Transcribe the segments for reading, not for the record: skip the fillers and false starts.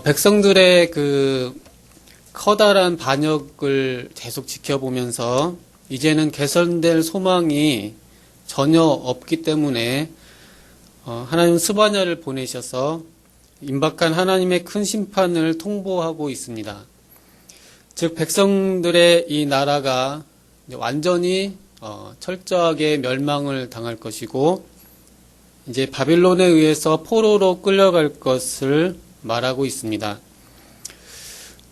백성들의 그 커다란 반역을 계속 지켜보면서 이제는 개선될 소망이 전혀 없기 때문에 하나님 스바냐를 보내셔서 임박한 하나님의 큰 심판을 통보하고 있습니다. 즉 백성들의 이 나라가 완전히 철저하게 멸망을 당할 것이고 이제 바빌론에 의해서 포로로 끌려갈 것을 말하고 있습니다.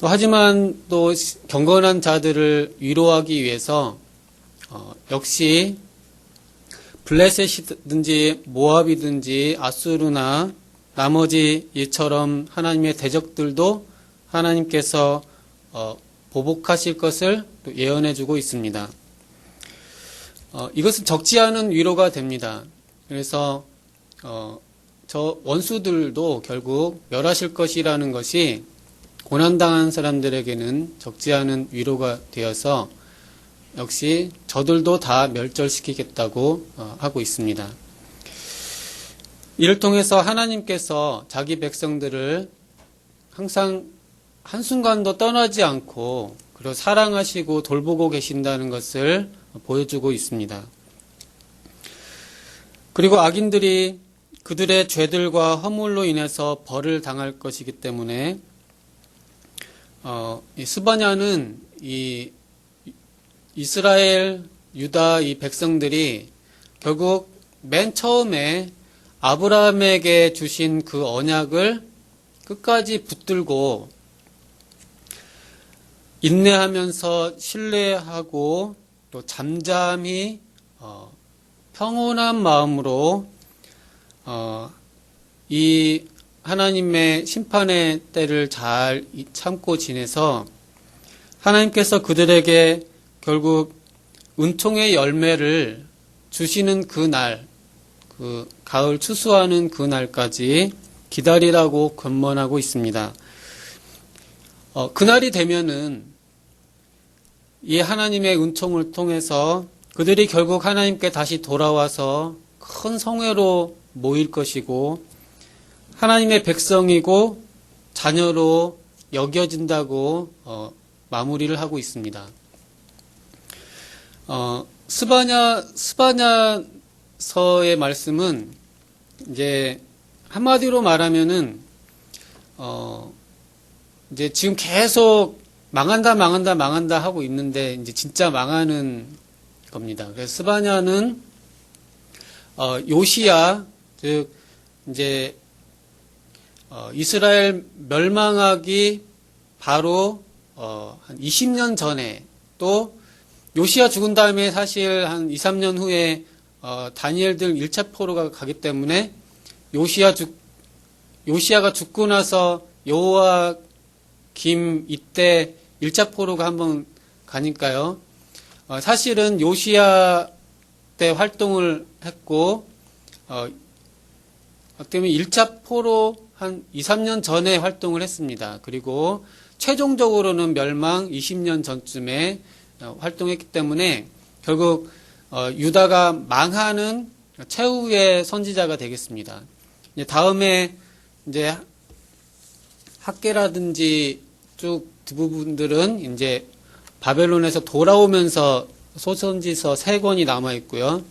하지만 또 경건한 자들을 위로하기 위해서 역시 블레셋이든지 모압이든지 아수르나 나머지 이처럼 하나님의 대적들도 하나님께서 보복하실 것을 또 예언해주고 있습니다. 이것은 적지 않은 위로가 됩니다. 그래서 저 원수들도 결국 멸하실 것이라는 것이 고난당한 사람들에게는 적지 않은 위로가 되어서 역시 저들도 다 멸절시키겠다고 하고 있습니다. 이를 통해서 하나님께서 자기 백성들을 항상 한순간도 떠나지 않고 그리고 사랑하시고 돌보고 계신다는 것을 보여주고 있습니다. 그리고 악인들이 그들의 죄들과 허물로 인해서 벌을 당할 것이기 때문에 이 스바냐는 이 이스라엘, 유다 이 백성들이 결국 맨 처음에 아브라함에게 주신 그 언약을 끝까지 붙들고 인내하면서 신뢰하고 또 잠잠히 평온한 마음으로 이 하나님의 심판의 때를 잘 참고 지내서 하나님께서 그들에게 결국 은총의 열매를 주시는 그 날, 그 가을 추수하는 그 날까지 기다리라고 권면하고 있습니다. 그날이 되면은 이 하나님의 은총을 통해서 그들이 결국 하나님께 다시 돌아와서 큰 성회로 모일 것이고 하나님의 백성이고 자녀로 여겨진다고 마무리를 하고 있습니다. 스바냐서의 말씀은 이제 한마디로 말하면은 이제 지금 계속 망한다 하고 있는데 이제 진짜 망하는 겁니다. 그래서 스바냐는 요시야 즉 이제 이스라엘 멸망하기 바로 한 20년 전에 또 요시야 죽은 다음에 사실 한 2, 3년 후에 다니엘들 1차 포로가 가기 때문에 요시야가 죽고 나서 여호야김 이때 1차 포로가 한번 가니까요. 사실은 요시야 때 활동을 했고 어떻게 보면 1차 포로 한 2, 3년 전에 활동을 했습니다. 그리고 최종적으로는 멸망 20년 전쯤에 활동했기 때문에 결국 유다가 망하는 최후의 선지자가 되겠습니다. 이제 다음에 이제 학계라든지 쭉 부분들은 이제 바벨론에서 돌아오면서 소선지서 3권이 남아 있고요.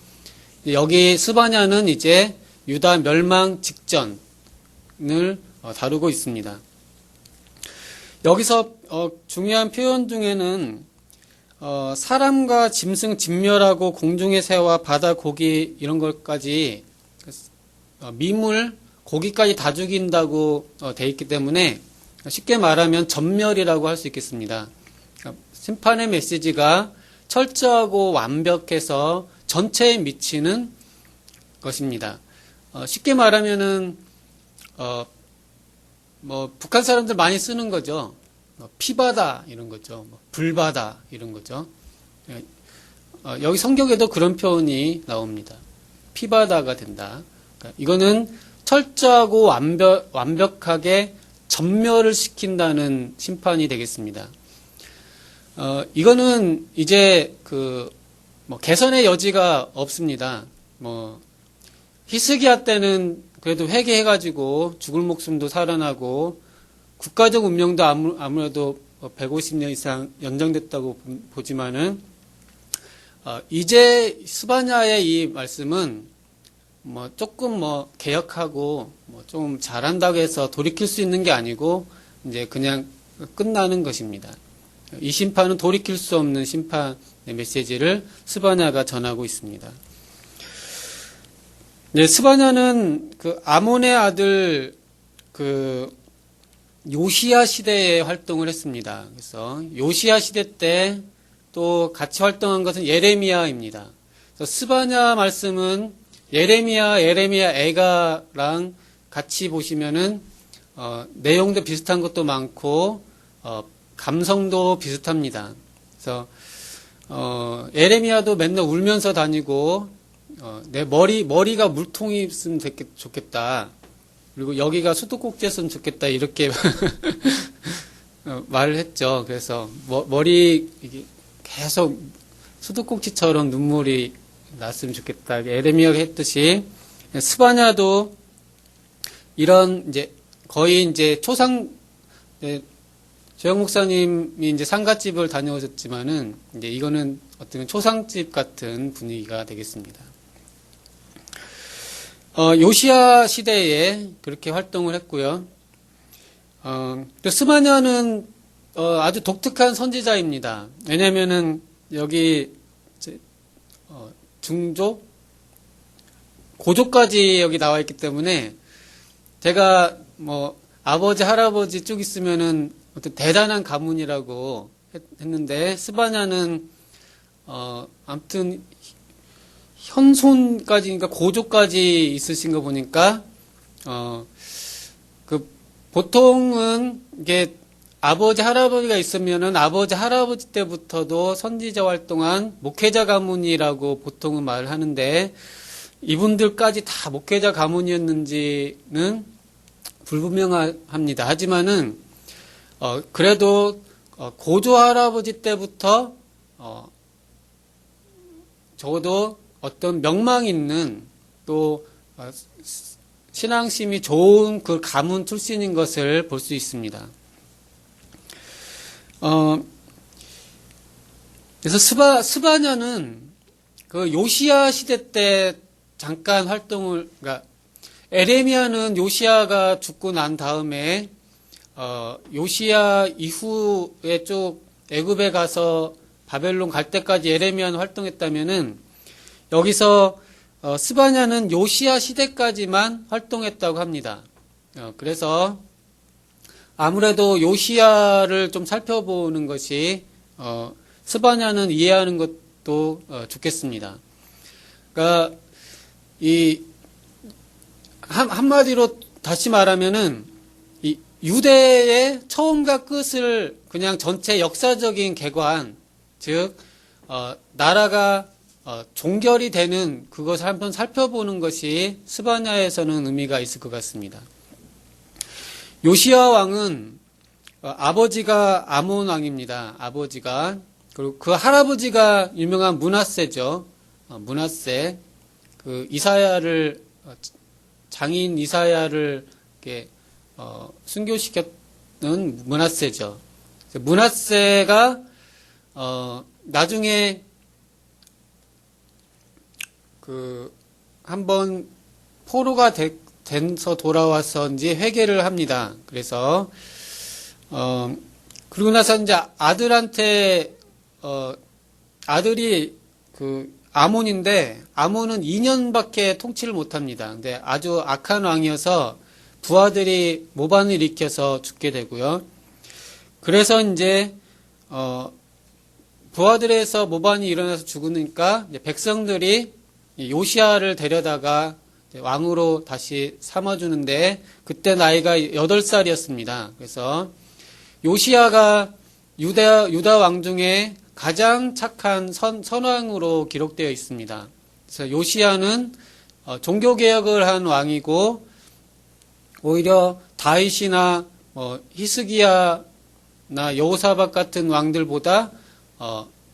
여기 스바냐는 이제 유다 멸망 직전을 다루고 있습니다. 여기서 중요한 표현 중에는 사람과 짐승 진멸하고 공중의 새와 바다 고기 이런 것까지 미물 고기까지 다 죽인다고 돼 있기 때문에 쉽게 말하면 전멸이라고 할 수 있겠습니다. 심판의 메시지가 철저하고 완벽해서 전체에 미치는 것입니다. 쉽게 말하면은 북한 사람들 많이 쓰는 거죠. 피바다 이런 거죠. 불바다 이런 거죠. 여기 성경에도 그런 표현이 나옵니다. 피바다가 된다. 그러니까 이거는 철저하고 완벽하게 전멸을 시킨다는 심판이 되겠습니다. 이거는 이제 개선의 여지가 없습니다. 히스기야 때는 그래도 회개해가지고 죽을 목숨도 살아나고 국가적 운명도 아무래도 150년 이상 연장됐다고 보지만은 이제 스바냐의 이 말씀은 뭐 조금 뭐 개혁하고 뭐 좀 잘한다고 해서 돌이킬 수 있는 게 아니고 이제 그냥 끝나는 것입니다. 이 심판은 돌이킬 수 없는 심판의 메시지를 스바냐가 전하고 있습니다. 네, 스바냐는 그 아몬의 아들 그 요시야 시대에 활동을 했습니다. 그래서 요시야 시대 때 또 같이 활동한 것은 예레미야입니다. 그래서 스바냐 말씀은 예레미야 애가랑 같이 보시면은 내용도 비슷한 것도 많고 감성도 비슷합니다. 그래서 예레미야도 맨날 울면서 다니고 내 머리가 물통이 있으면 좋겠다. 그리고 여기가 수도꼭지였으면 좋겠다. 이렇게 말을 했죠. 그래서 머리 이게 계속 수도꼭지처럼 눈물이 났으면 좋겠다. 예레미야가 했듯이 스바냐도 이런 이제 거의 이제 조상 조영 목사님이 이제 상갓집을 다녀오셨지만은 이제 이거는 어떤 초상집 같은 분위기가 되겠습니다. 요시야 시대에 그렇게 활동을 했고요. 또 스바냐는 아주 독특한 선지자입니다. 왜냐면은 여기 중조, 고조까지 여기 나와 있기 때문에 제가 뭐 아버지, 할아버지 쭉 있으면은 어떤 대단한 가문이라고 했는데 스바냐는 아무튼 현손까지, 그러니까 고조까지 있으신 거 보니까 그 보통은 이게 아버지, 할아버지가 있으면은 아버지, 할아버지 때부터도 선지자 활동한 목회자 가문이라고 보통은 말을 하는데 이분들까지 다 목회자 가문이었는지는 불분명합니다. 하지만은 그래도 고조 할아버지 때부터 적어도 어떤 명망 있는 또 신앙심이 좋은 그 가문 출신인 것을 볼 수 있습니다. 그래서 스바냐는 그 요시야 시대 때 잠깐 활동을, 그러니까 에레미야는 요시야가 죽고 난 다음에 요시야 이후에 쭉 애굽에 가서 바벨론 갈 때까지 예레미야는 활동했다면은 여기서 스바냐는 요시야 시대까지만 활동했다고 합니다. 그래서 아무래도 요시야를 좀 살펴보는 것이 스바냐는 이해하는 것도 좋겠습니다. 그러니까 이 한마디로 다시 말하면은 이 유대의 처음과 끝을 그냥 전체 역사적인 개관, 즉 나라가 종결이 되는 그것을 한번 살펴보는 것이 스바냐에서는 의미가 있을 것 같습니다. 요시야 왕은 아버지가 아몬 왕입니다. 아버지가. 그리고 그 할아버지가 유명한 므낫세죠. 므낫세. 그 이사야를 장인 이사야를 이렇게 순교시켰던 므낫세죠. 므낫세가 나중에 그 한번 포로가 돼서 돌아와서 이제 회개를 합니다. 그래서 그리고 나서 이제 아들한테 아들이 그 아몬인데 아몬은 2년밖에 통치를 못합니다. 근데 아주 악한 왕이어서 부하들이 모반을 일으켜서 죽게 되고요. 그래서 이제 부하들에서 모반이 일어나서 죽으니까 이제 백성들이 요시야를 데려다가 왕으로 다시 삼아주는데 그때 나이가 8살이었습니다. 그래서 요시야가 유다 왕 중에 가장 착한 선왕으로 기록되어 있습니다. 그래서 요시야는 종교개혁을 한 왕이고 오히려 다윗이나 히스기야나 여호사밧 같은 왕들보다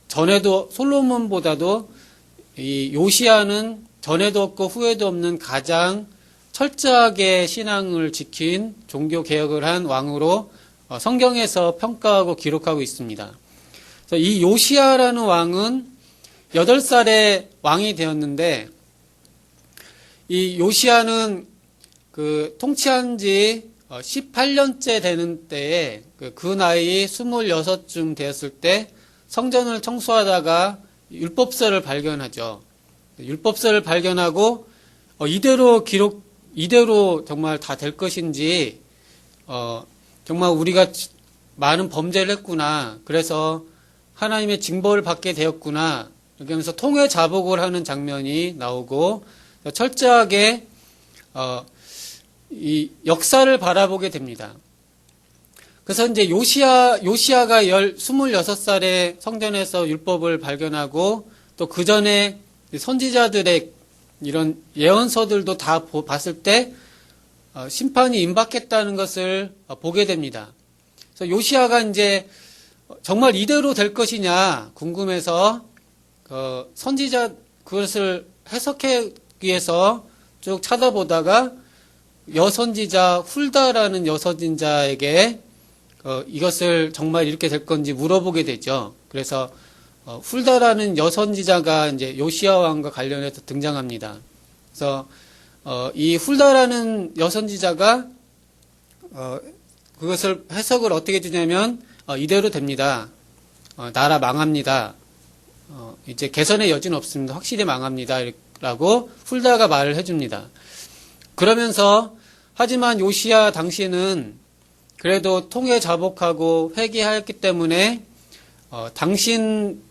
전에도 솔로몬보다도 이 요시야는 전에도 없고 후에도 없는 가장 철저하게 신앙을 지킨 종교 개혁을 한 왕으로 성경에서 평가하고 기록하고 있습니다. 그래서 이 요시야라는 왕은 8살에 왕이 되었는데, 이 요시야는 그 통치한 지 18년째 되는 때에 그 나이 26쯤 되었을 때 성전을 청소하다가 율법서를 발견하죠. 율법서를 발견하고 이대로 정말 다 될 것인지 정말 우리가 많은 범죄를 했구나. 그래서 하나님의 징벌을 받게 되었구나. 이렇게 하면서 통회 자복을 하는 장면이 나오고 철저하게 이 역사를 바라보게 됩니다. 그래서 이제 요시야가 26살에 성전에서 율법을 발견하고 또 그 전에 선지자들의 이런 예언서들도 다 봤을 때 심판이 임박했다는 것을 보게 됩니다. 그래서 요시야가 이제 정말 이대로 될 것이냐 궁금해서 선지자 그것을 해석하기 위해서 쭉 찾아보다가 여선지자 훌다라는 여선지자에게 이것을 정말 이렇게 될 건지 물어보게 되죠. 그래서 훌다라는 여선지자가 이제 요시야 왕과 관련해서 등장합니다. 그래서 이 훌다라는 여선지자가 그것을 해석을 어떻게 주냐면 이대로 됩니다. 나라 망합니다. 이제 개선의 여지는 없습니다. 확실히 망합니다. 라고 훌다가 말을 해줍니다. 그러면서 하지만 요시야 당시는 그래도 통회 자복하고 회개하였기 때문에 당신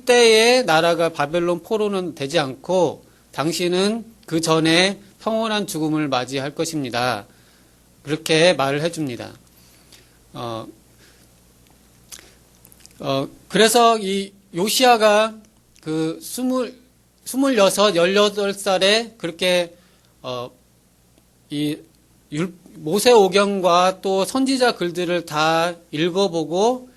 때의 나라가 바벨론 포로는 되지 않고 당신은 그 전에 평온한 죽음을 맞이할 것입니다. 그렇게 말을 해줍니다. 그래서 이 요시야가 그 26, 18살에 그렇게 이 모세오경과 또 선지자 글들을 다 읽어보고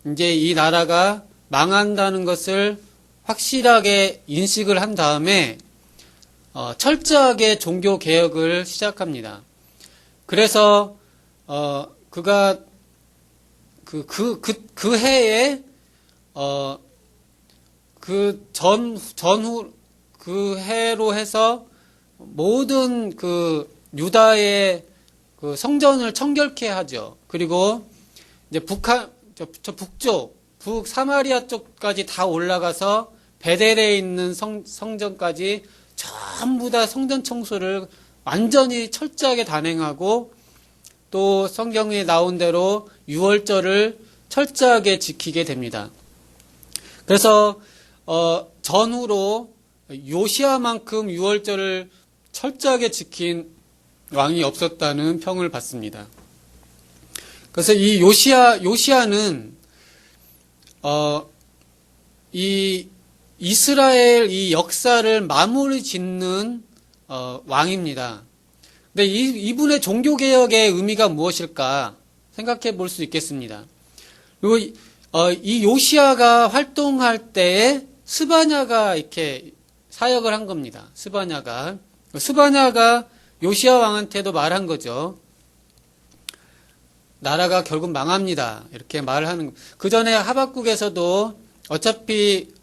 이제 이 나라가 망한다는 것을 확실하게 인식을 한 다음에 철저하게 종교 개혁을 시작합니다. 그래서 그가 그 해에 그 해로 해서 모든 그 유다의 그 성전을 청결케 하죠. 그리고 이제 북 사마리아 쪽까지 다 올라가서 베델에 있는 성전까지 전부 다 성전 청소를 완전히 철저하게 단행하고 또 성경에 나온 대로 유월절을 철저하게 지키게 됩니다. 그래서 전후로 요시야만큼 유월절을 철저하게 지킨 왕이 없었다는 평을 받습니다. 그래서 이 요시야는 이 이스라엘 이 역사를 마무리 짓는 왕입니다. 근데 이분의 종교개혁의 의미가 무엇일까 생각해 볼 수 있겠습니다. 그리고 이 요시야가 활동할 때에 스바냐가 이렇게 사역을 한 겁니다. 스바냐가 요시야 왕한테도 말한 거죠. 나라가 결국 망합니다. 이렇게 말을 하는 거. 그 전에 하박국에서도 어차피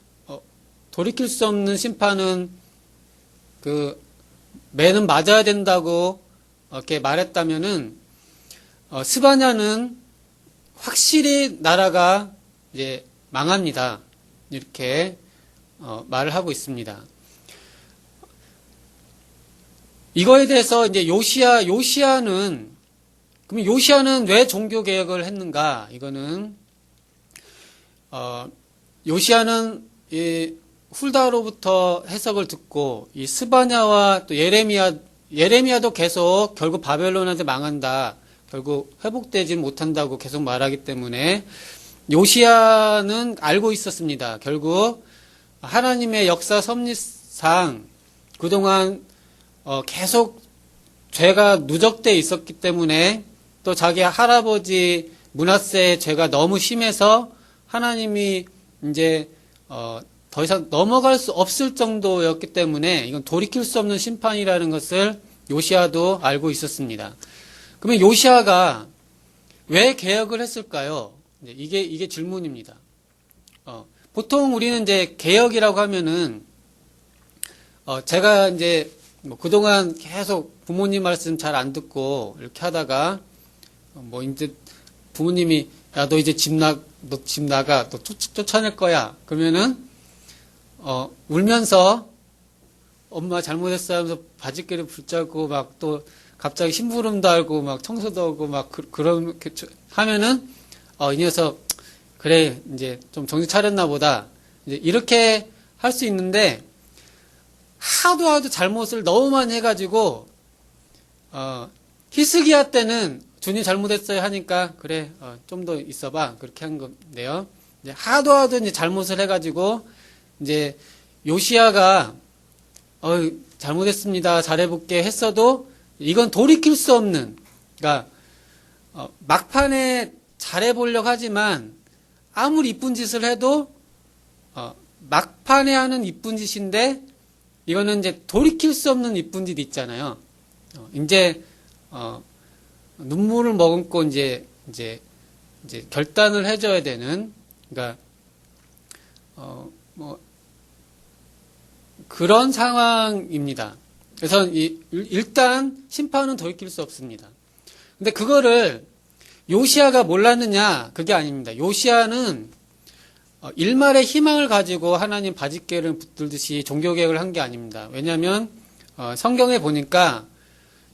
돌이킬 수 없는 심판은 매는 맞아야 된다고 이렇게 말했다면은 스바냐는 확실히 나라가 이제 망합니다. 이렇게 말을 하고 있습니다. 이거에 대해서 이제 요시야는 왜 종교 개혁을 했는가? 이거는 요시야는 이 훌다로부터 해석을 듣고 이 스바냐와 또 예레미야도 계속 결국 바벨론한테 망한다. 결국 회복되지 못한다고 계속 말하기 때문에 요시야는 알고 있었습니다. 결국 하나님의 역사 섭리상 그동안 계속 죄가 누적돼 있었기 때문에 또 자기 할아버지 므낫세의 죄가 너무 심해서 하나님이 이제 더 이상 넘어갈 수 없을 정도였기 때문에 이건 돌이킬 수 없는 심판이라는 것을 요시야도 알고 있었습니다. 그러면 요시야가 왜 개혁을 했을까요? 이게 질문입니다. 보통 우리는 이제 개혁이라고 하면은 제가 이제 뭐 그동안 계속 부모님 말씀 잘 안 듣고 이렇게 하다가 뭐 이제 부모님이 야, 너 이제 너 집 나가, 너 쫓아낼 거야. 그러면은 울면서 엄마 잘못했어 하면서 바지끼리 붙잡고 막 또 갑자기 심부름 달고 막 청소도 하고 막 그런 하면은 이 녀석 그래 이제 좀 정신 차렸나 보다. 이제 이렇게 할 수 있는데 하도 잘못을 너무 많이 해가지고 히스기야 때는 주님 잘못했어요 하니까 그래 좀 더 있어봐 그렇게 한 건데요. 이제 하도 이제 잘못을 해가지고 이제 요시야가 잘못했습니다 잘해볼게 했어도 이건 돌이킬 수 없는 그러니까 막판에 잘해보려고 하지만 아무리 이쁜 짓을 해도 막판에 하는 이쁜 짓인데 이거는 이제 돌이킬 수 없는 이쁜 짓 있잖아요. 이제 눈물을 머금고 이제 결단을 해줘야 되는 그러니까 뭐 그런 상황입니다. 그래서 일단 심판은 돌이킬 수 없습니다. 근데 그거를 요시야가 몰랐느냐? 그게 아닙니다. 요시야는 일말의 희망을 가지고 하나님 바짓개를 붙들듯이 종교개혁을 한 게 아닙니다. 왜냐하면 성경에 보니까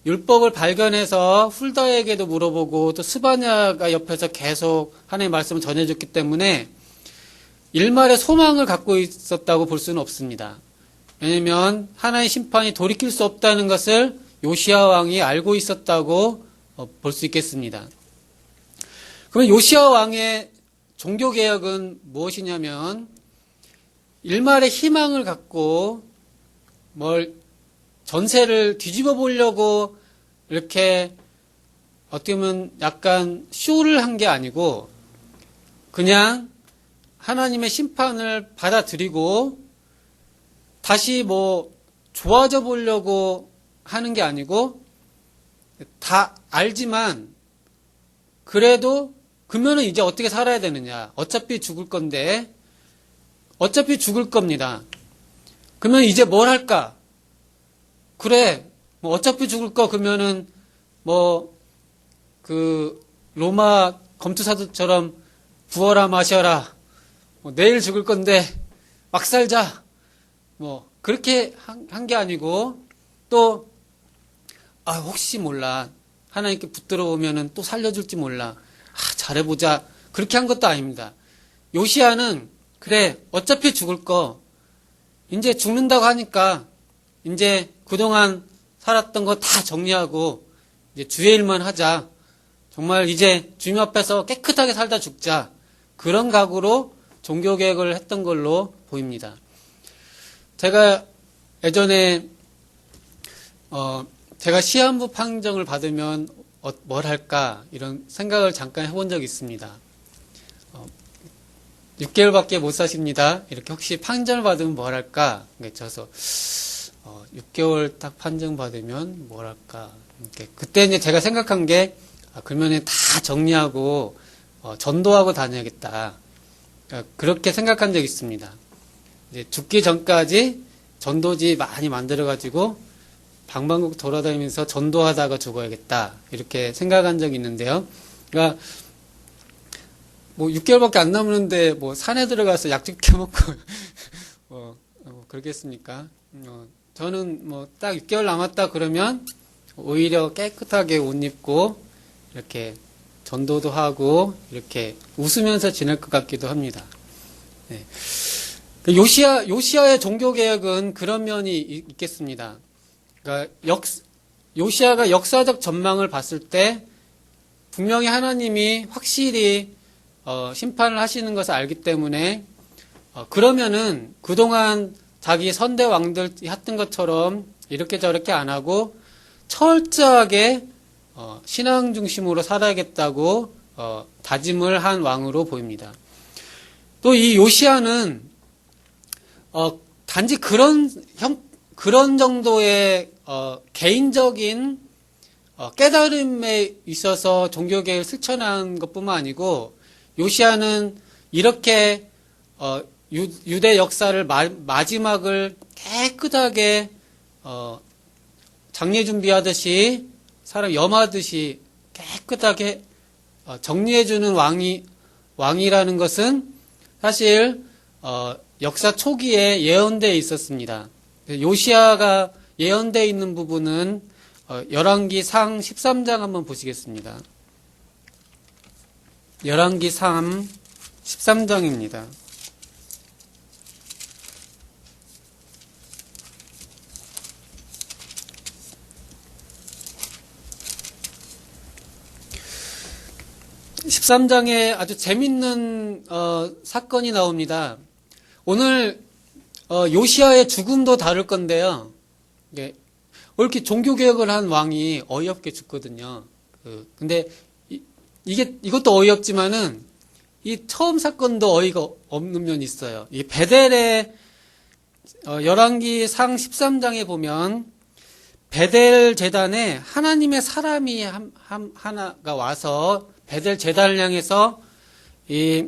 율법을 발견해서 훌다에게도 물어보고 또 스바냐가 옆에서 계속 하나님의 말씀을 전해줬기 때문에 일말의 소망을 갖고 있었다고 볼 수는 없습니다. 왜냐하면 하나님의 심판이 돌이킬 수 없다는 것을 요시야 왕이 알고 있었다고 볼 수 있겠습니다. 그러면 요시야 왕의 종교개혁은 무엇이냐면 일말의 희망을 갖고 전세를 뒤집어 보려고 이렇게 어떻게 보면 약간 쇼를 한 게 아니고 그냥 하나님의 심판을 받아들이고 다시 좋아져 보려고 하는 게 아니고 다 알지만 그래도 그러면은 이제 어떻게 살아야 되느냐. 어차피 죽을 건데 어차피 죽을 겁니다. 그러면 이제 뭘 할까? 그래 어차피 죽을 거 그러면은 로마 검투사들처럼 부어라 마셔라 내일 죽을 건데 막 살자 그렇게 한 게 아니고 또 혹시 몰라 하나님께 붙들어 오면은 또 살려줄지 몰라 잘해보자 그렇게 한 것도 아닙니다. 요시야는 그래 어차피 죽을 거 이제 죽는다고 하니까 이제 그동안 살았던 거 다 정리하고 이제 주의 일만 하자. 정말 이제 주님 앞에서 깨끗하게 살다 죽자. 그런 각오로 종교개혁을 했던 걸로 보입니다. 제가 예전에 제가 시한부 판정을 받으면 뭘 할까 이런 생각을 잠깐 해본 적이 있습니다. 6개월밖에 못 사십니다. 이렇게 혹시 판정을 받으면 뭘 할까? 그래서 6개월 딱 판정 받으면 뭘 할까? 그때 이제 제가 생각한 게 그러면 다 정리하고 전도하고 다녀야겠다. 그렇게 생각한 적이 있습니다. 이제 죽기 전까지 전도지 많이 만들어가지고 방방곡 돌아다니면서 전도하다가 죽어야겠다. 이렇게 생각한 적이 있는데요. 그러니까 6개월밖에 안 남았는데 산에 들어가서 약죽 캐먹고 그러겠습니까? 저는 딱 6개월 남았다 그러면 오히려 깨끗하게 옷 입고 이렇게 전도도 하고 이렇게 웃으면서 지낼 것 같기도 합니다. 네. 요시야의 종교개혁은 그런 면이 있겠습니다. 그러니까 요시야가 역사적 전망을 봤을 때 분명히 하나님이 확실히 심판을 하시는 것을 알기 때문에 그러면은 그동안 자기 선대 왕들 했던 것처럼 이렇게 저렇게 안 하고 철저하게 신앙 중심으로 살아야겠다고 다짐을 한 왕으로 보입니다. 또 이 요시야는 단지 그런 정도의 개인적인 깨달음에 있어서 종교개혁을 실천한 것뿐만 아니고 요시야는 이렇게 유대 역사를 마지막을 깨끗하게 장례 준비하듯이 사람 염하듯이 깨끗하게 정리해주는 왕이라는 것은 사실 역사 초기에 예언되어 있었습니다. 요시야가 예언되어 있는 부분은 열왕기상 13장 한번 보시겠습니다. 열왕기상 13장입니다. (13장에) 아주 재밌는 사건이 나옵니다. 오늘 요시야의 죽음도 다룰 건데요. 왜 이렇게 종교개혁을 한 왕이 어이없게 죽거든요. 근데 이것도 어이없지만은 이 처음 사건도 어이가 없는 면이 있어요. 이 베델의 열왕기상 13장에 보면 베델 제단에 하나님의 사람이 하나가 와서 베델 제단을 향해서 이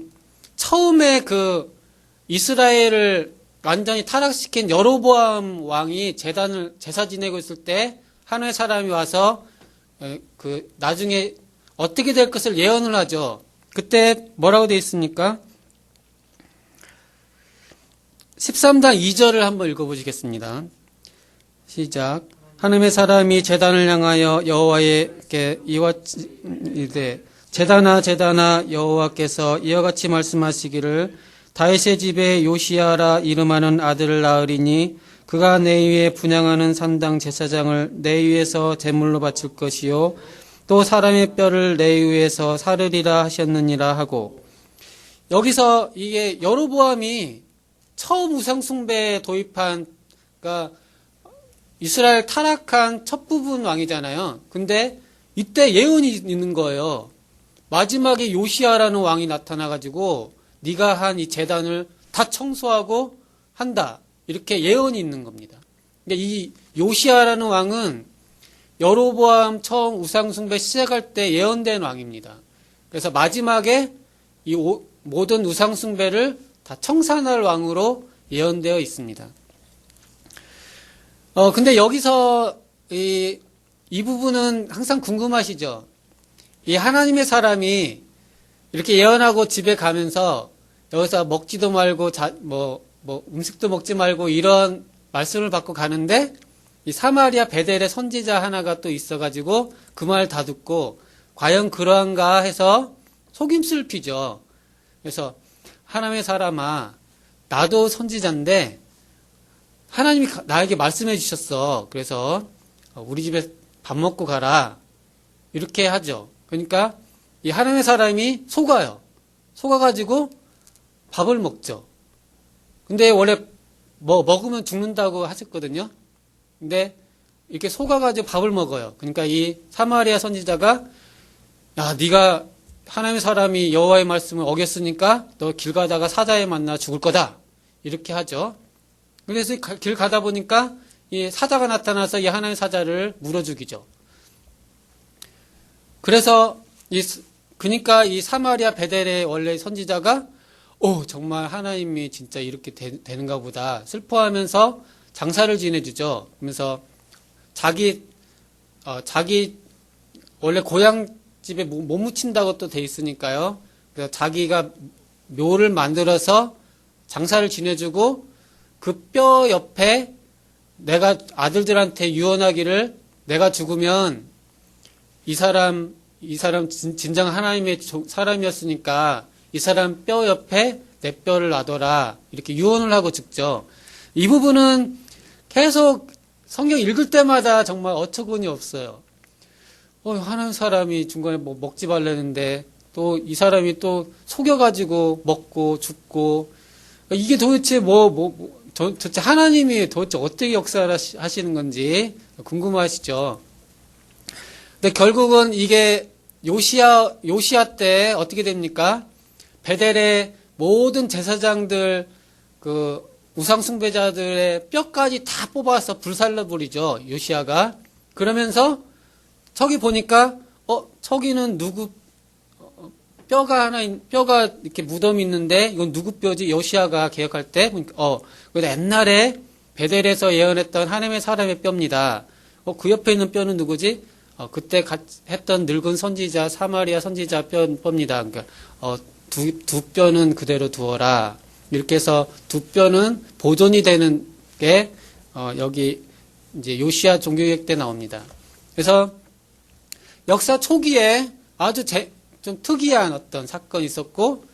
처음에 그 이스라엘을 완전히 타락시킨 여로보암 왕이 제사 지내고 있을 때 하나의 사람이 와서 그 나중에 어떻게 될 것을 예언을 하죠. 그때 뭐라고 되어 있습니까? 13장 2절을 한번 읽어보시겠습니다. 시작. 하나님의 사람이 제단을 향하여 여호와에게 이르되 제단아 여호와께서 이와 같이 말씀하시기를 다윗의 집에 요시야라 이름하는 아들을 낳으리니 그가 내 위에 분향하는 산당 제사장을 내 위에서 제물로 바칠 것이요 또 사람의 뼈를 내 위에서 사르리라 하셨느니라 하고, 여기서 이게 여로보암이 처음 우상숭배에 도입한, 그러니까 이스라엘 타락한 첫 부분 왕이잖아요. 근데 이때 예언이 있는 거예요. 마지막에 요시야라는 왕이 나타나가지고 네가 한 이 제단을 다 청소하고 한다. 이렇게 예언이 있는 겁니다. 근데 이 요시야라는 왕은 여로보암 처음 우상숭배 시작할 때 예언된 왕입니다. 그래서 마지막에 이 모든 우상숭배를 다 청산할 왕으로 예언되어 있습니다. 근데 여기서 이 부분은 항상 궁금하시죠? 이 하나님의 사람이 이렇게 예언하고 집에 가면서 여기서 먹지도 말고 음식도 먹지 말고 이런 말씀을 받고 가는데 이 사마리아 베델의 선지자 하나가 또 있어가지고 그 말 다 듣고 과연 그러한가 해서 속임수를 피죠. 그래서 하나님의 사람아, 나도 선지자인데 하나님이 나에게 말씀해 주셨어. 그래서 우리 집에 밥 먹고 가라. 이렇게 하죠. 그러니까 이 하나님의 사람이 속아요. 속아가지고 밥을 먹죠. 근데 원래 먹으면 죽는다고 하셨거든요. 근데 이렇게 속아가지고 밥을 먹어요. 그러니까 이 사마리아 선지자가 야, 네가 하나님의 사람이 여호와의 말씀을 어겼으니까 너 길 가다가 사자에 만나 죽을 거다. 이렇게 하죠. 그래서 길 가다 보니까 이 사자가 나타나서 이 하나님의 사자를 물어 죽이죠. 그래서 그러니까 이 사마리아 베델의 원래 선지자가 정말 하나님이 진짜 이렇게 되는가 보다 슬퍼하면서 장사를 지내주죠. 그러면서 자기 원래 고향 집에 못 묻힌다고 또 돼 있으니까요. 그래서 자기가 묘를 만들어서 장사를 지내주고 그 뼈 옆에 내가 아들들한테 유언하기를 내가 죽으면 이 사람 진정 하나님의 사람이었으니까 이 사람 뼈 옆에 내 뼈를 놔둬라. 이렇게 유언을 하고 죽죠. 이 부분은 계속 성경 읽을 때마다 정말 어처구니 없어요. 하나님 사람이 중간에 먹지 말라는데 또 이 사람이 또 속여가지고 먹고 죽고 이게 도대체 도대체 하나님이 도대체 어떻게 역사를 하시는 건지 궁금하시죠? 근데 결국은 이게 요시야 때 어떻게 됩니까? 베델의 모든 제사장들 우상 숭배자들의 뼈까지 다 뽑아서 불살라 버리죠. 요시야가. 그러면서 저기 보니까 저기는 누구 뼈가 이렇게 무덤이 있는데 이건 누구 뼈지? 요시야가 개혁할 때 보니까 옛날에 베델에서 예언했던 하나님의 사람의 뼈입니다. 그 옆에 있는 뼈는 누구지? 그때 했던 늙은 선지자 사마리아 선지자 뼈입니다. 그러니까 두 뼈는 그대로 두어라. 이렇게 해서 두 뼈는 보존이 되는 게 여기 이제 요시야 종교개혁 때 나옵니다. 그래서 역사 초기에 아주 좀 특이한 어떤 사건이 있었고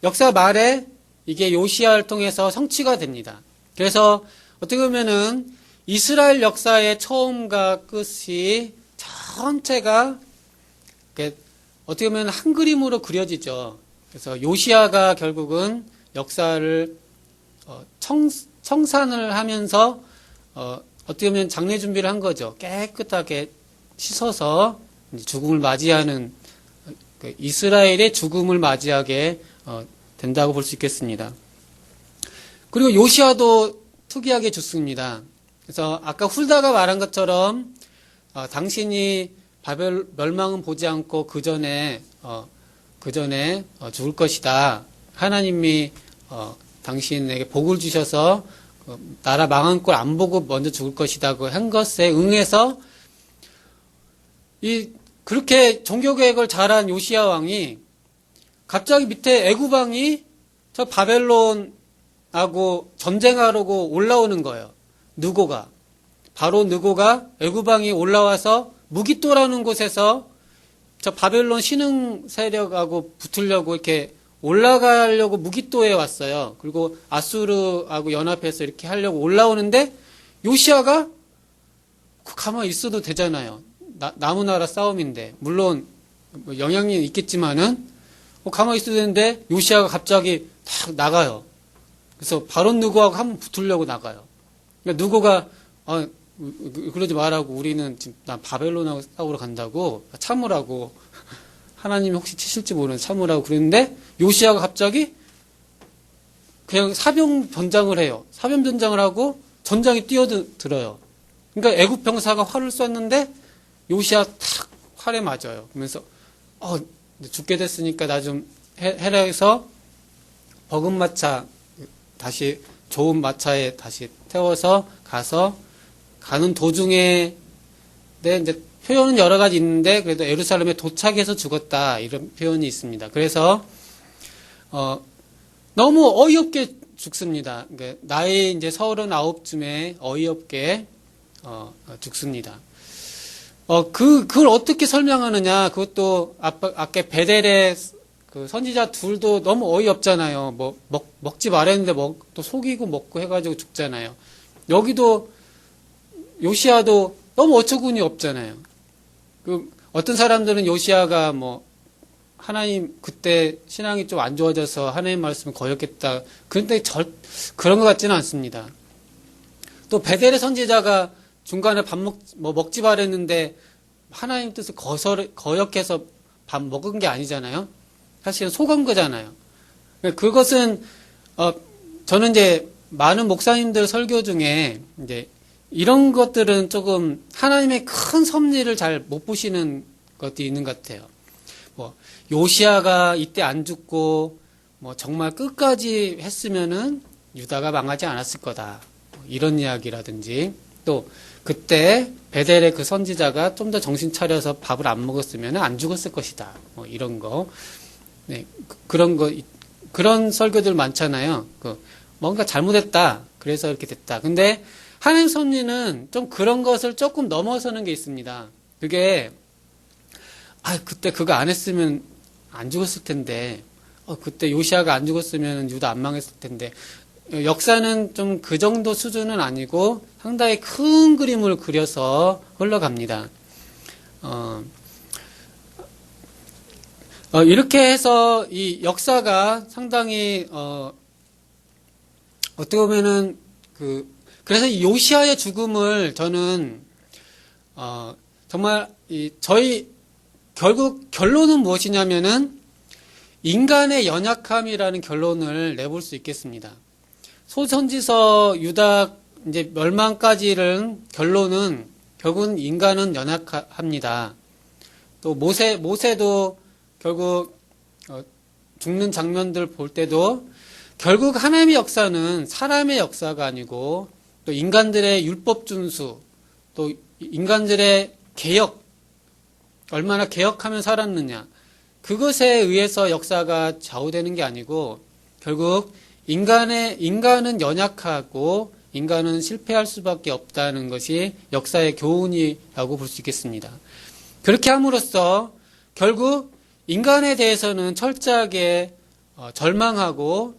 역사 말에 이게 요시야를 통해서 성취가 됩니다. 그래서 어떻게 보면은 이스라엘 역사의 처음과 끝이 전체가 어떻게 보면 한 그림으로 그려지죠. 그래서 요시야가 결국은 역사를 청산을 하면서 어떻게 보면 장례 준비를 한 거죠. 깨끗하게 씻어서 죽음을 맞이하는 이스라엘의 죽음을 맞이하게 된다고 볼 수 있겠습니다. 그리고 요시야도 특이하게 죽습니다. 그래서 아까 훌다가 말한 것처럼 당신이 바벨 멸망은 보지 않고 그 전에 죽을 것이다. 하나님이 당신에게 복을 주셔서 나라 망한 꼴 안 보고 먼저 죽을 것이다고 한 것에 응해서 그렇게 종교개혁을 잘한 요시야 왕이 갑자기 밑에 애굽 왕이 저 바벨론하고 전쟁하려고 올라오는 거예요. 느고가. 바로 느고가 애굽 왕이 올라와서 무기또라는 곳에서 저 바벨론 신흥 세력하고 붙으려고 이렇게 올라가려고 무기또에 왔어요. 그리고 아수르하고 연합해서 이렇게 하려고 올라오는데 요시야가 가만히 있어도 되잖아요. 남은 나라 싸움인데 물론 영향이 있겠지만은 가만히 있어도 되는데 요시야가 갑자기 탁 나가요. 그래서 바로 느고하고 한번 붙으려고 나가요. 그러니까 느고가 그러지 말라고 우리는 지금 나 바벨론하고 싸우러 간다고 참으라고 하나님이 혹시 치실지 모르는 참으라고 그랬는데 요시야가 갑자기 그냥 사병 변장을 해요. 사병 변장을 하고 전장에 뛰어들어요. 그러니까 애굽 병사가 활을 쐈는데 요시야 탁 활에 맞아요. 그러면서 죽게 됐으니까 나 좀 해라 해서 버금마차 다시 좋은 마차에 다시 태워서 가는 도중에 이제 표현은 여러 가지 있는데 그래도 예루살렘에 도착해서 죽었다 이런 표현이 있습니다. 그래서 너무 어이없게 죽습니다. 그러니까 나이 이제 39쯤에 어이없게 죽습니다. 그걸 어떻게 설명하느냐? 그것도 아까 베델의 그 선지자 둘도 너무 어이없잖아요. 먹지 말았는데 또 속이고 먹고 해가지고 죽잖아요. 여기도 요시야도 너무 어처구니 없잖아요. 어떤 사람들은 요시야가 하나님 그때 신앙이 좀 안 좋아져서 하나님 말씀을 거역했다. 그런데 그런 것 같지는 않습니다. 또 베델의 선지자가 중간에 먹지 말았는데 하나님 뜻을 거역해서 밥 먹은 게 아니잖아요. 사실은 속은 거잖아요. 그것은 저는 이제 많은 목사님들 설교 중에 이제 이런 것들은 조금 하나님의 큰 섭리를 잘 못 보시는 것도 있는 것 같아요. 요시야가 이때 안 죽고 정말 끝까지 했으면은 유다가 망하지 않았을 거다. 이런 이야기라든지 또 그때 베델의 그 선지자가 좀 더 정신 차려서 밥을 안 먹었으면 안 죽었을 것이다. 이런 거. 네, 그런 설교들 많잖아요. 뭔가 잘못했다. 그래서 이렇게 됐다. 근데 하나님 섭리는 좀 그런 것을 조금 넘어서는 게 있습니다. 그게 그때 그거 안 했으면 안 죽었을 텐데 그때 요시야가 안 죽었으면 유다 안 망했을 텐데 역사는 좀 그 정도 수준은 아니고 상당히 큰 그림을 그려서 흘러갑니다. 이렇게 해서 이 역사가 상당히 어떻게 보면은 그래서 이 요시야의 죽음을 저는 정말 결국 결론은 무엇이냐면은 인간의 연약함이라는 결론을 내볼 수 있겠습니다. 소선지서 유다 이제 멸망까지는 결론은 결국은 인간은 연약합니다. 또 모세도 결국 죽는 장면들 볼 때도 결국 하나님의 역사는 사람의 역사가 아니고 또 인간들의 율법 준수, 또 인간들의 개혁, 얼마나 개혁하면 살았느냐, 그것에 의해서 역사가 좌우되는 게 아니고 결국 인간은 연약하고 인간은 실패할 수밖에 없다는 것이 역사의 교훈이라고 볼 수 있겠습니다. 그렇게 함으로써 결국 인간에 대해서는 철저하게 절망하고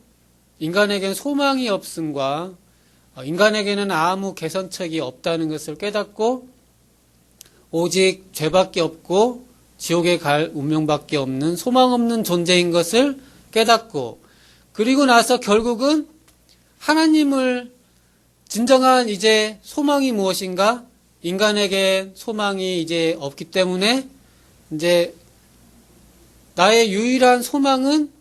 인간에게는 소망이 없음과 인간에게는 아무 개선책이 없다는 것을 깨닫고 오직 죄밖에 없고 지옥에 갈 운명밖에 없는 소망 없는 존재인 것을 깨닫고 그리고 나서 결국은 하나님을 진정한 이제 소망이 무엇인가? 인간에게 소망이 이제 없기 때문에 이제 나의 유일한 소망은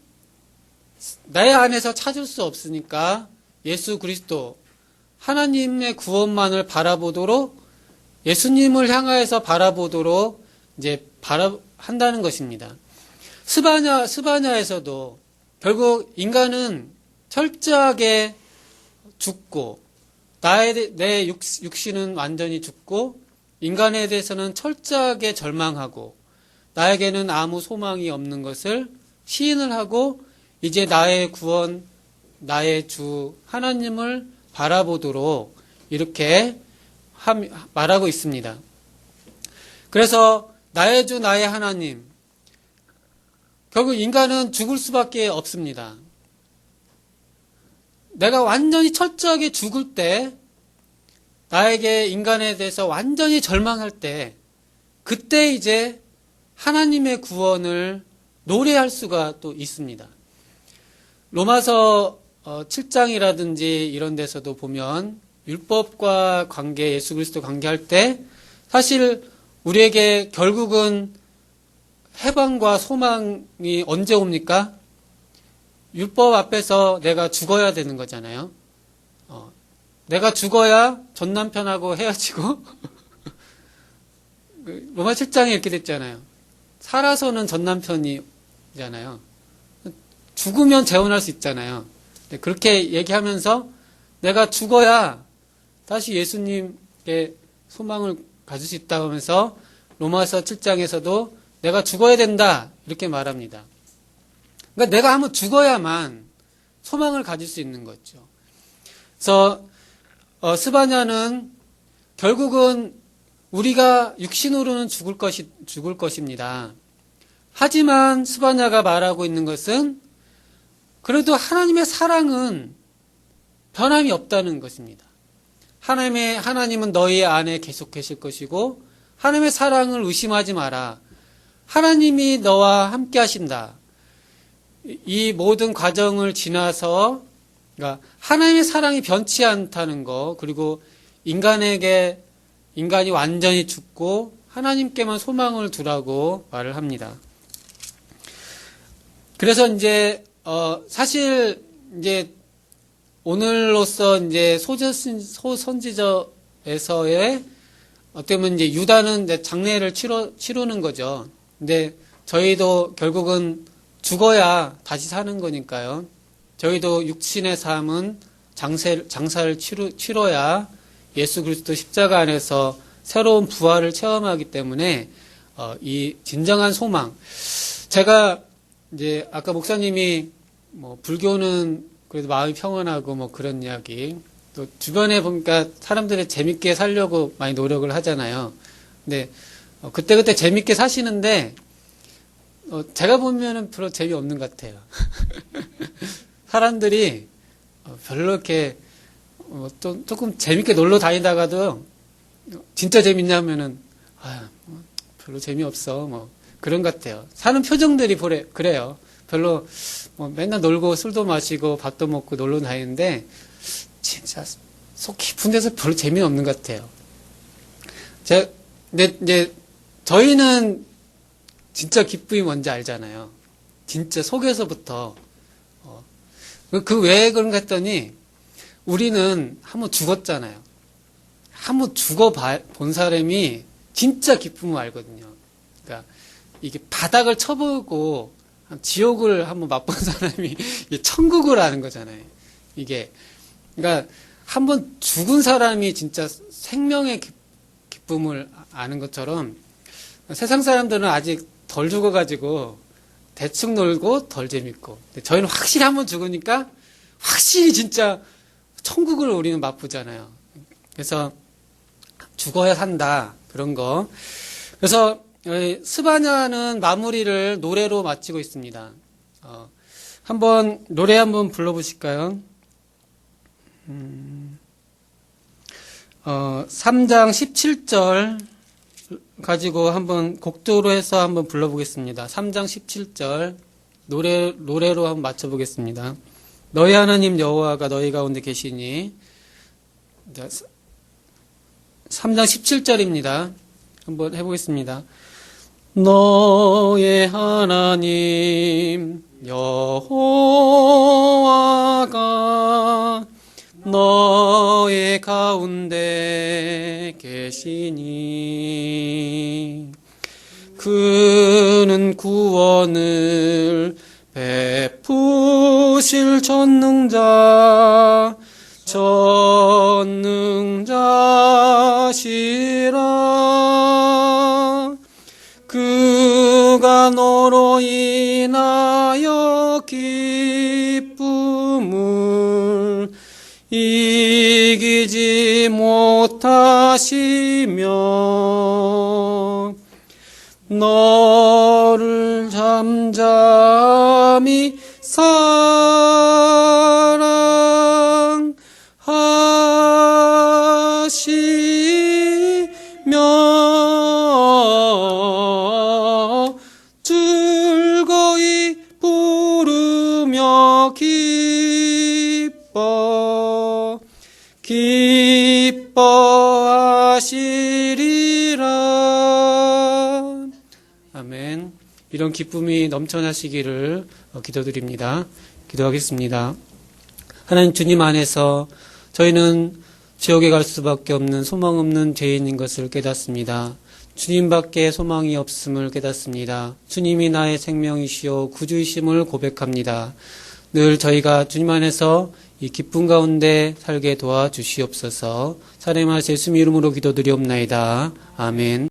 내 안에서 찾을 수 없으니까 예수 그리스도 하나님의 구원만을 바라보도록 예수님을 향하여서 바라보도록 이제 한다는 것입니다. 스바냐에서도 결국 인간은 철저하게 죽고 내 육신은 완전히 죽고 인간에 대해서는 철저하게 절망하고 나에게는 아무 소망이 없는 것을 시인을 하고 이제 나의 구원, 나의 주 하나님을 바라보도록 이렇게 말하고 있습니다. 그래서 나의 주, 나의 하나님, 결국 인간은 죽을 수밖에 없습니다. 내가 완전히 철저하게 죽을 때, 나에게 인간에 대해서 완전히 절망할 때, 그때 이제 하나님의 구원을 노래할 수가 또 있습니다. 로마서 7장이라든지 이런 데서도 보면 율법과 관계, 예수 그리스도 관계할 때 사실 우리에게 결국은 해방과 소망이 언제 옵니까? 율법 앞에서 내가 죽어야 되는 거잖아요. 내가 죽어야 전 남편하고 헤어지고 로마 7장에 이렇게 됐잖아요. 살아서는 전 남편이잖아요. 죽으면 재혼할 수 있잖아요. 그렇게 얘기하면서 내가 죽어야 다시 예수님께 소망을 가질 수 있다고 하면서 로마서 7장에서도 내가 죽어야 된다 이렇게 말합니다. 그러니까 내가 한번 죽어야만 소망을 가질 수 있는 거죠. 그래서 스바냐는 결국은 우리가 육신으로는 죽을 것입니다. 하지만 스바냐가 말하고 있는 것은 그래도 하나님의 사랑은 변함이 없다는 것입니다. 하나님은 너희 안에 계속 계실 것이고 하나님의 사랑을 의심하지 마라. 하나님이 너와 함께 하신다. 이 모든 과정을 지나서 그러니까 하나님의 사랑이 변치 않다는 거 그리고 인간이 완전히 죽고 하나님께만 소망을 두라고 말을 합니다. 그래서 이제 사실 이제 오늘로서 이제 소선지서에서의 어떻게 보면 이제 유다는 이제 장례를 치르는 거죠. 근데 저희도 결국은 죽어야 다시 사는 거니까요. 저희도 육신의 삶은 장사를 치러야 예수 그리스도 십자가 안에서 새로운 부활을 체험하기 때문에 이 진정한 소망. 제가 이제 아까 목사님이 뭐 불교는 그래도 마음이 평온하고 뭐 그런 이야기. 또 주변에 보니까 사람들이 재밌게 살려고 많이 노력을 하잖아요. 근데 그때 재밌게 사시는데 제가 보면은 별로 재미없는 것 같아요. 사람들이 별로 이렇게 좀 조금 재밌게 놀러 다니다가도 진짜 재밌냐면은 별로 재미없어 뭐 그런 것 같아요. 사는 표정들이 그래요. 별로 맨날 놀고 술도 마시고 밥도 먹고 놀러 다니는데 진짜 속 깊은 데서 별로 재미없는 것 같아요. 근데 이제 저희는 진짜 기쁨이 뭔지 알잖아요. 진짜 속에서부터 그 왜 그런가 했더니 우리는 한번 죽었잖아요. 한번 죽어본 사람이 진짜 기쁨을 알거든요. 그러니까 이게 바닥을 쳐보고 지옥을 한번 맛본 사람이 천국을 아는 거잖아요. 이게 그러니까 한번 죽은 사람이 진짜 생명의 기쁨을 아는 것처럼 세상 사람들은 아직 덜 죽어가지고 대충 놀고 덜 재밌고, 저희는 확실히 한번 죽으니까 확실히 진짜 천국을 우리는 맛보잖아요. 그래서 죽어야 산다, 그런 거. 그래서 스바냐는 마무리를 노래로 마치고 있습니다. 노래 한번 불러보실까요? 3장 17절 가지고 한번 곡조로 해서 한번 불러보겠습니다. 3장 17절 노래로 한번 맞춰보겠습니다. 너희 하나님 여호와가 너희 가운데 계시니. 3장 17절입니다. 한번 해보겠습니다. 너의 하나님 여호와가 너의 가운데 계시니 그는 구원을 베푸실 전능자시라. 그가 너로 인하여 기쁨을 이기지 못하시며 너를 잠잠히 사랑하시며 즐거이 부르며 기뻐하시리라. 아멘. 이런 기쁨이 넘쳐나시기를 기도드립니다. 기도하겠습니다. 하나님, 주님 안에서 저희는 지옥에 갈 수밖에 없는 소망 없는 죄인인 것을 깨닫습니다. 주님밖에 소망이 없음을 깨닫습니다. 주님이 나의 생명이시오 구주이심을 고백합니다. 늘 저희가 주님 안에서 이 기쁨 가운데 살게 도와주시옵소서. 사랑하는 예수님 이름으로 기도드리옵나이다. 아멘.